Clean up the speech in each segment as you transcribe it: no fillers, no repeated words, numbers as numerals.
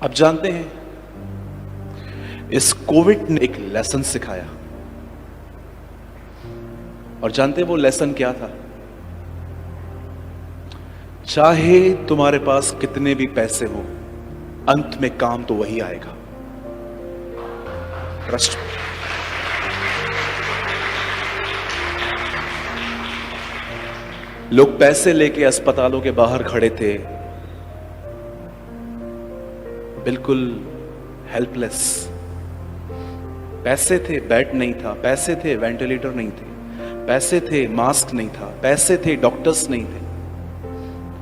आप जानते हैं, इस कोविड ने एक लेसन सिखाया। और जानते हैं वो लेसन क्या था? चाहे तुम्हारे पास कितने भी पैसे हो, अंत में काम तो वही आएगा। ट्रस्ट। लोग पैसे लेके अस्पतालों के बाहर खड़े थे, बिल्कुल हेल्पलेस। पैसे थे, बेड नहीं था। पैसे थे, वेंटिलेटर नहीं थे। पैसे थे, मास्क नहीं था। पैसे थे, डॉक्टर्स नहीं थे।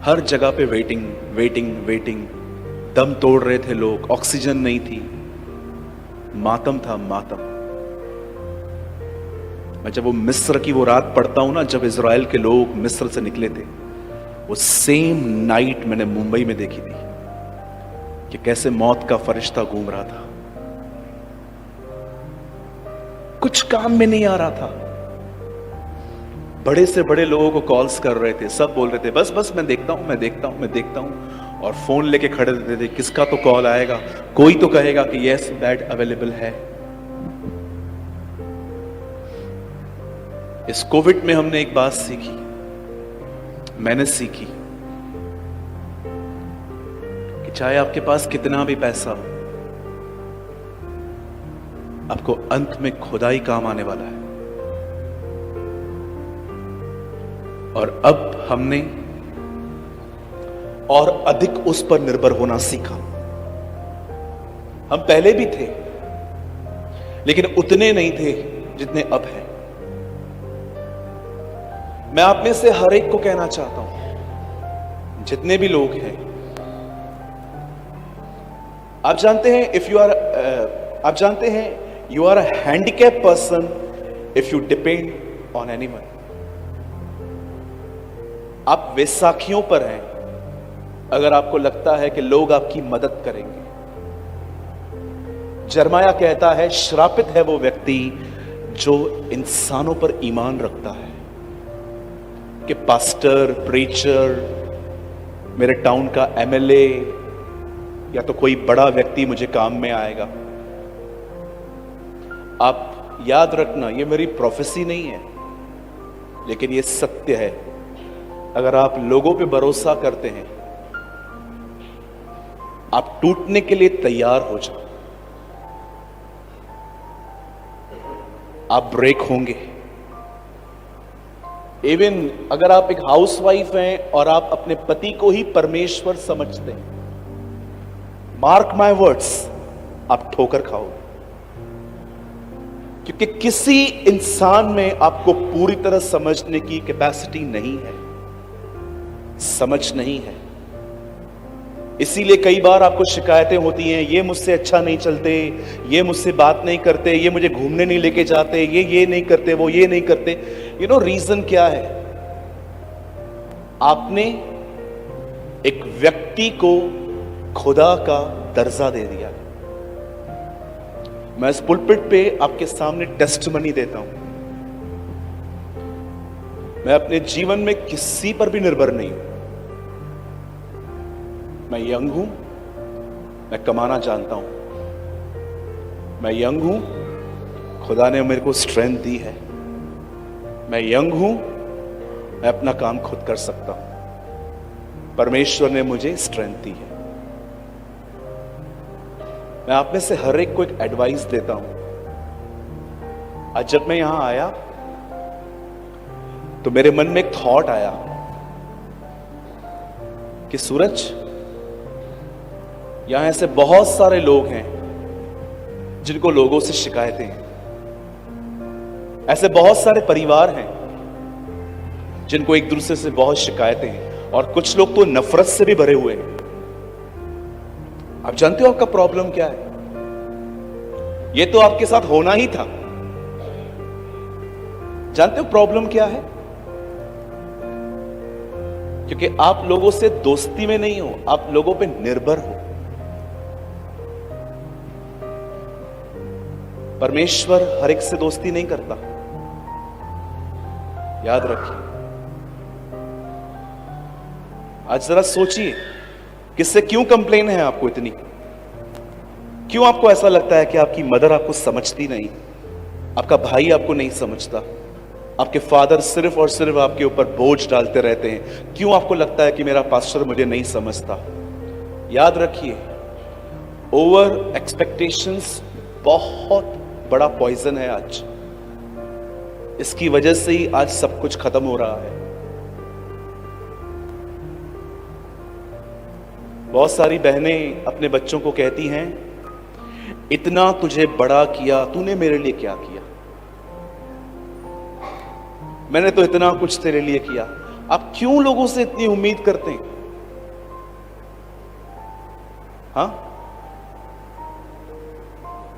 हर जगह पे वेटिंग वेटिंग वेटिंग। दम तोड़ रहे थे लोग, ऑक्सीजन नहीं थी। मातम था, मातम। मैं जब वो मिस्र की वो रात पढ़ता हूं ना, जब इजराइल के लोग मिस्र से निकले थे, वो सेम नाइट मैंने मुंबई में देखी थी कि कैसे मौत का फरिश्ता घूम रहा था। कुछ काम में नहीं आ रहा था। बड़े से बड़े लोगों को कॉल्स कर रहे थे, सब बोल रहे थे बस बस मैं देखता हूं, मैं देखता हूं, मैं देखता हूं। और फोन लेके खड़े रहते थे, किसका तो कॉल आएगा, कोई तो कहेगा कि यस बेड अवेलेबल है। इस कोविड में हमने एक बात सीखी, मैंने सीखी कि चाहे आपके पास कितना भी पैसा हो, आपको अंत में खुदा ही काम आने वाला है। और अब हमने और अधिक उस पर निर्भर होना सीखा। हम पहले भी थे, लेकिन उतने नहीं थे जितने अब हैं। मैं आप में से हर एक को कहना चाहता हूं, जितने भी लोग हैं, आप जानते हैं आप जानते हैं you are a handicap person if you depend on anyone. आप वैसाखियों पर हैं अगर आपको लगता है कि लोग आपकी मदद करेंगे। जरमाया कहता है, श्रापित है वो व्यक्ति जो इंसानों पर ईमान रखता है कि पास्टर, प्रीचर, मेरे टाउन का एमएलए या तो कोई बड़ा व्यक्ति मुझे काम में आएगा। आप याद रखना, ये मेरी प्रोफेसी नहीं है, लेकिन ये सत्य है। अगर आप लोगों पे भरोसा करते हैं, आप टूटने के लिए तैयार हो जाओ। आप ब्रेक होंगे। इवन अगर आप एक हाउसवाइफ हैं और आप अपने पति को ही परमेश्वर समझते हैं, मार्क माय वर्ड्स, आप ठोकर खाओगे। क्योंकि किसी इंसान में आपको पूरी तरह समझने की कैपेसिटी नहीं है, समझ नहीं है। इसीलिए कई बार आपको शिकायतें होती हैं, ये मुझसे अच्छा नहीं चलते, ये मुझसे बात नहीं करते, ये मुझे घूमने नहीं लेके जाते, ये नहीं करते, वो ये नहीं करते। यू नो रीजन क्या है? आपने एक व्यक्ति को खुदा का दर्जा दे दिया। मैं इस पुलपिट पे आपके सामने टेस्टमनी देता हूं, मैं अपने जीवन में किसी पर भी निर्भर नहीं हूं। मैं यंग हूं, मैं कमाना जानता हूं। मैं यंग हूं, खुदा ने मेरे को स्ट्रेंथ दी है। मैं यंग हूं, मैं अपना काम खुद कर सकता हूं। परमेश्वर ने मुझे स्ट्रेंथ दी है। मैं आप में से हर एक को एक एडवाइस देता हूं। आज जब मैं यहां आया तो मेरे मन में एक थॉट आया कि सूरज, यहां ऐसे बहुत सारे लोग हैं जिनको लोगों से शिकायतें हैं। ऐसे बहुत सारे परिवार हैं जिनको एक दूसरे से बहुत शिकायतें हैं, और कुछ लोग तो नफरत से भी भरे हुए हैं। आप जानते हो आपका प्रॉब्लम क्या है? ये तो आपके साथ होना ही था। जानते हो प्रॉब्लम क्या है? क्योंकि आप लोगों से दोस्ती में नहीं हो, आप लोगों पे निर्भर हो। परमेश्वर हर एक से दोस्ती नहीं करता, याद रखिए। आज जरा सोचिए, किससे क्यों कंप्लेन है आपको इतनी? क्यों आपको ऐसा लगता है कि आपकी मदर आपको समझती नहीं, आपका भाई आपको नहीं समझता, आपके फादर सिर्फ और सिर्फ आपके ऊपर बोझ डालते रहते हैं? क्यों आपको लगता है कि मेरा पास्टर मुझे नहीं समझता? याद रखिए, ओवर एक्सपेक्टेशंस बहुत बड़ा पॉइजन है आज। इसकी वजह से ही आज सब कुछ खत्म हो रहा है। बहुत सारी बहनें अपने बच्चों को कहती हैं, इतना तुझे बड़ा किया, तूने मेरे लिए क्या किया? मैंने तो इतना कुछ तेरे लिए किया। आप क्यों लोगों से इतनी उम्मीद करते हैं? हाँ,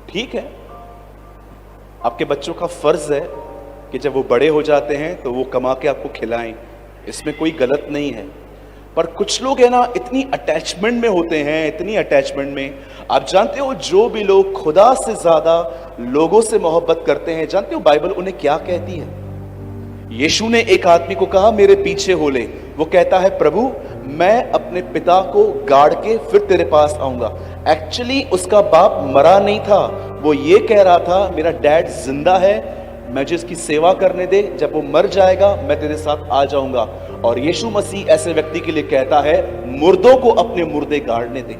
ठीक है, आपके बच्चों का फर्ज है कि जब वो बड़े हो जाते हैं तो वो कमा के आपको खिलाएं, इसमें कोई गलत नहीं है। पर कुछ लोग है ना, इतनी अटैचमेंट में होते हैं, इतनी अटैचमेंट में। आप जानते हो, जो भी लोग खुदा से ज्यादा लोगों से मोहब्बत करते हैं, जानते हो बाइबल उन्हें क्या कहती है? यीशु ने एक आदमी को कहा, मेरे पीछे हो ले। वो कहता है, प्रभु मैं अपने पिता को गाड़ के फिर तेरे पास आऊंगा। एक्चुअली उसका बाप मरा नहीं था, वो ये कह रहा था, मेरा डैड जिंदा है, मुझे इसकी सेवा करने दे, जब वो मर जाएगा मैं तेरे साथ आ जाऊंगा। और यीशु मसीह ऐसे व्यक्ति के लिए कहता है, मुर्दों को अपने मुर्दे गाड़ने दे।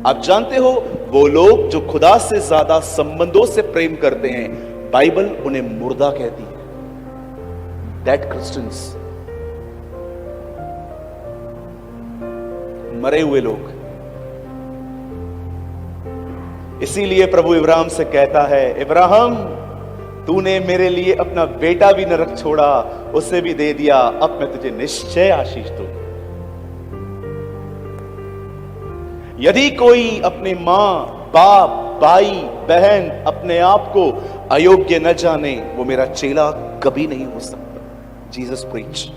आप जानते हो, वो लोग जो खुदा से ज्यादा संबंधों से प्रेम करते हैं, बाइबल उन्हें मुर्दा कहती है, डेड क्रिश्चियंस, मरे हुए लोग। इसीलिए प्रभु इब्राहिम से कहता है, इब्राहिम तूने मेरे लिए अपना बेटा भी न रख छोड़ा, उसे भी दे दिया, अब मैं तुझे निश्चय आशीष दूं। यदि कोई अपने मां, बाप, भाई, बहन, अपने आप को अयोग्य न जाने, वो मेरा चेला कभी नहीं हो सकता। Jesus preach.